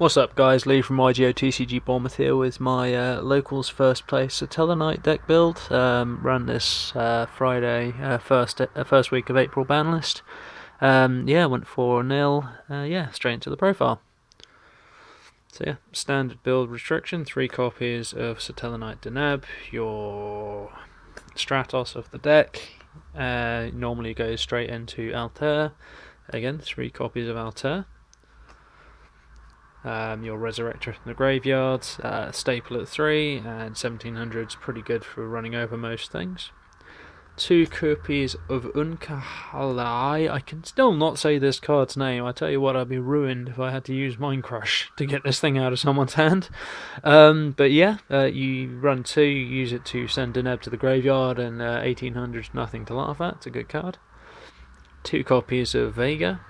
What's up guys, Lee from YGO TCG Bournemouth here with my locals first place Satellarknight deck build. Ran this Friday, first week of April ban list. Yeah, went 4-0, yeah, straight into the profile. So yeah, standard build restriction, 3 copies of Satellarknight Deneb, your Stratos of the deck, normally goes straight into Altair, again 3 copies of Altair. Your Resurrector from the graveyard, staple at 3, and 1700's pretty good for running over most things. 2 copies of Unkahalai. I can still not say this card's name. I tell you what, I'd be ruined if I had to use Mind Crush to get this thing out of someone's hand. But yeah, you run 2, you use it to send Deneb to the graveyard, and 1800's nothing to laugh at. It's a good card. 2 copies of Vega,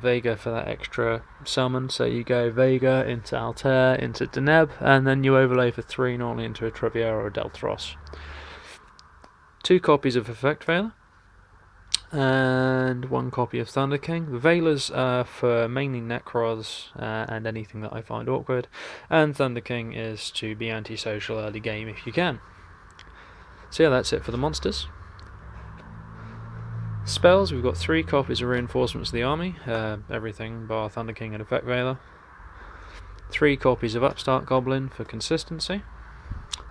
Vega for that extra summon, so you go Vega into Altair, into Deneb, and then you overlay for 3 normally into a Triviera or a Deltros. 2 copies of Effect Veiler, and 1 copy of Thunder King. The Veilers are for mainly Nekroz and anything that I find awkward, and Thunder King is to be antisocial early game if you can. So yeah, that's it for the monsters. Spells, we've got 3 copies of Reinforcements of the Army, everything bar Thunder King and Effect Veiler. 3 copies of Upstart Goblin for consistency.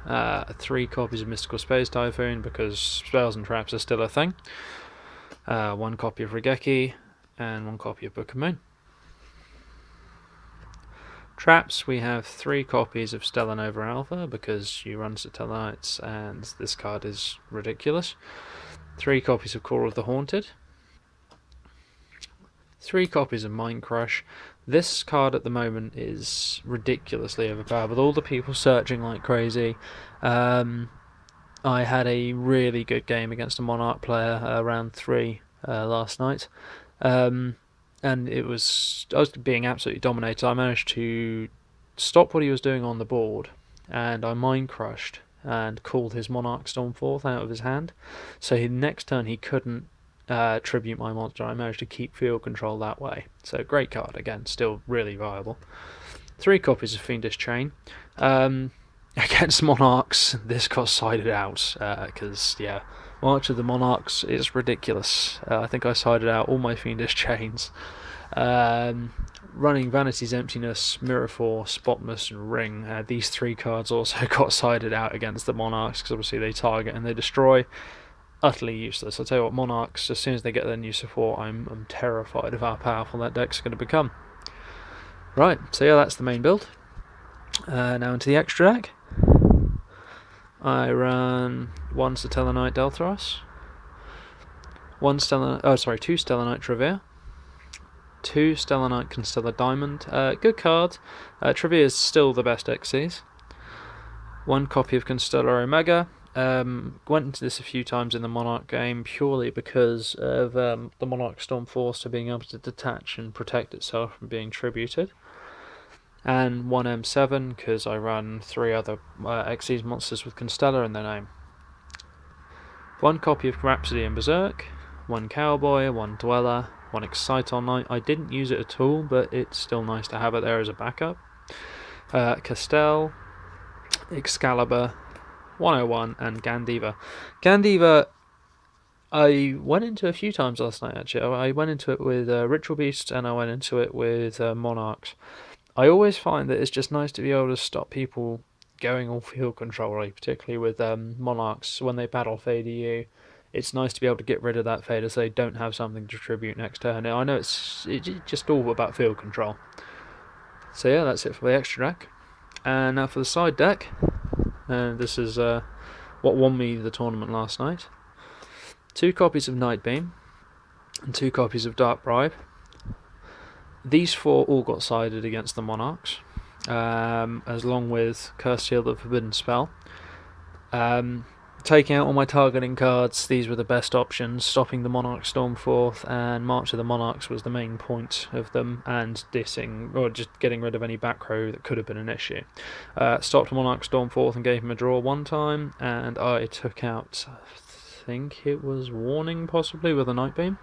3 copies of Mystical Space Typhoon because spells and traps are still a thing. 1 copy of Regeki, and 1 copy of Book of Moon. Traps, we have 3 copies of Stellar Nova Alpha because you run Satellarknights and this card is ridiculous. 3 copies of Core of the Haunted. 3 copies of Mind Crush. This card at the moment is ridiculously overpowered with all the people searching like crazy. I had a really good game against a Monarch player round 3 last night. And I was being absolutely dominated. I managed to stop what he was doing on the board, and I Mind Crushed and called his Monarch Stormforth out of his hand. So next turn he couldn't tribute my monster. I managed to keep field control that way. So great card, again, still really viable. 3 copies of Fiendish Chain. Against Monarchs, this got sided out, because, yeah, March of the Monarchs is ridiculous. I think I sided out all my Fiendish Chains. Running Vanity's Emptiness, Mirror Force, Spotmus, and Ring. These 3 cards also got sided out against the Monarchs because obviously they target and they destroy. Utterly useless. I'll tell you what, Monarchs, as soon as they get their new support, I'm terrified of how powerful that deck's going to become. Right, so yeah, that's the main build. Now into the extra deck. I ran 1 Satellarknight Deltros, 2 Stellarknight Trevere, 2 Stellarknight Constellar Diamond. Good card. Trevere is still the best XCs. 1 copy of Constellar Omega. Went into this a few times in the Monarch game purely because of the Monarch Stormforce to being able to detach and protect itself from being tributed. And 1 M7 because I run 3 other XCs monsters with Constellar in their name. 1 copy of Rhapsody and Berserk, 1 Cowboy, 1 Dweller, 1 Exciton Knight. I didn't use it at all, but it's still nice to have it there as a backup. Castell, Excalibur, 101, and Gandiva. Gandiva, I went into a few times last night actually. I went into it with Ritual Beasts and I went into it with Monarchs. I always find that it's just nice to be able to stop people going all field control, right? Particularly with Monarchs when they battle Fader you. It's nice to be able to get rid of that Fader so they don't have something to tribute next turn. Now, I know it's just all about field control. So yeah, that's it for the extra deck. And now for the side deck. This is what won me the tournament last night. 2 copies of Nightbeam and 2 copies of Dark Bribe. These 4 all got sided against the Monarchs, along with Curse Shield of Forbidden Spell. Taking out all my targeting cards, these were the best options. Stopping the Monarch Stormforth and March of the Monarchs was the main point of them, and dissing, or just getting rid of any back row that could have been an issue. Stopped Monarch Stormforth and gave him a draw 1 time, and I took out, I think it was Warning possibly, with a Nightbeam.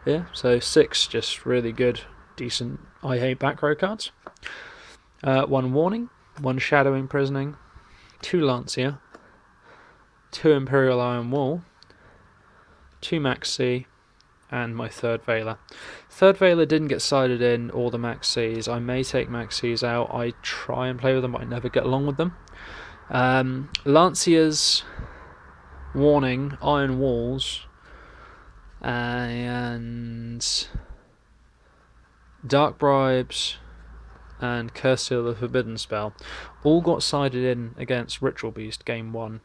Yeah, so 6 just really good, decent I hate back row cards. 1 Warning, 1 Shadowing Prisoning, 2 Lancia, 2 Imperial Iron Wall, 2 Max C, and my 3rd Veiler. 3rd Veiler didn't get sided in all the Max Cs. I may take Max Cs out. I try and play with them, but I never get along with them. Lancia's Warning, Iron Walls, and Dark Bribes, and Curse Seal the Forbidden Spell all got sided in against Ritual Beast game 1.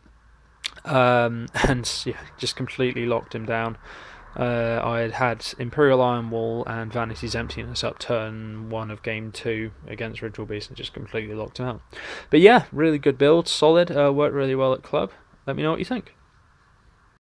And yeah, just completely locked him down. I had Imperial Iron Wall and Vanity's Emptiness up turn 1 of game 2 against Ritual Beast and just completely locked him out. But yeah, really good build, solid, worked really well at club. Let me know what you think.